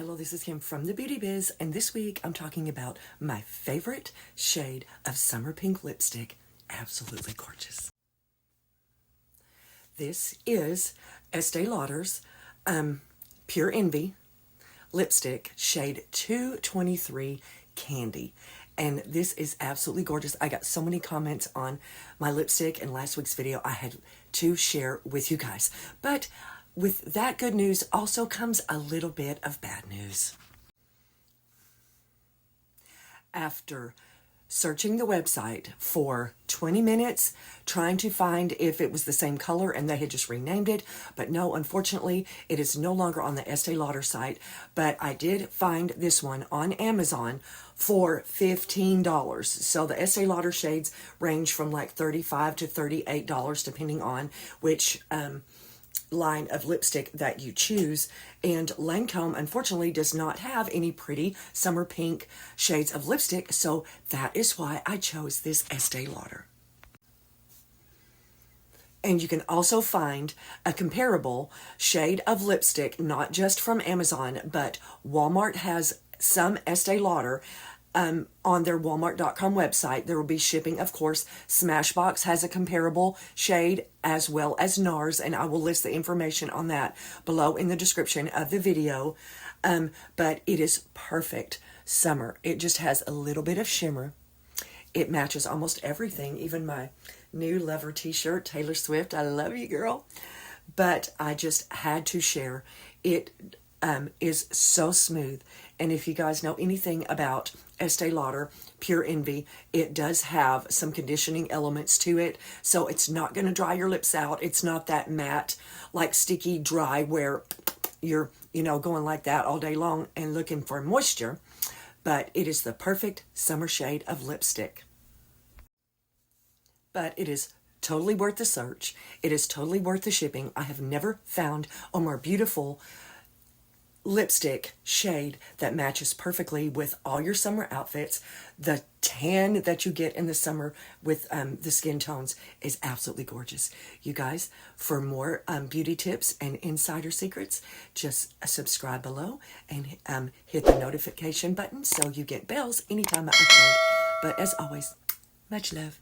Hello, this is Kim from the Beauty Biz, and this week I'm talking about my favorite shade of summer pink lipstick. Absolutely gorgeous. This is Estee Lauder's Pure Envy lipstick, shade 223 Candy. And this is absolutely gorgeous. I got so many comments on my lipstick in last week's video I had to share with you guys. But with that good news also comes a little bit of bad news. After searching the website for 20 minutes, trying to find if it was the same color and they had just renamed it, but no, unfortunately, it is no longer on the Estee Lauder site, but I did find this one on Amazon for $15. So the Estee Lauder shades range from like $35 to $38 depending on which line of lipstick that you choose. And Lancome unfortunately does not have any pretty summer pink shades of lipstick, so that is why I chose this Estee Lauder. And you can also find a comparable shade of lipstick, not just from Amazon, but Walmart has some Estee Lauder on their walmart.com website. There will be shipping, of course. Smashbox has a comparable shade, as well as NARS, and I will list the information on that below in the description of the video. But it is perfect summer. It just has a little bit of shimmer. It matches almost everything, even my new Lover t-shirt, Taylor Swift. I love you, girl. But I just had to share. It is so smooth. And if you guys know anything about Estee Lauder Pure Envy, it does have some conditioning elements to it, so it's not going to dry your lips out. It's not that matte, like sticky dry where you're, going like that all day long and looking for moisture, but it is the perfect summer shade of lipstick. But it is totally worth the search. It is totally worth the shipping. I have never found a more beautiful lipstick shade that matches perfectly with all your summer outfits. The tan that you get in the summer with the skin tones is absolutely gorgeous. You guys, for more beauty tips and insider secrets, just subscribe below and hit the notification button so you get bells anytime I upload. But as always, much love.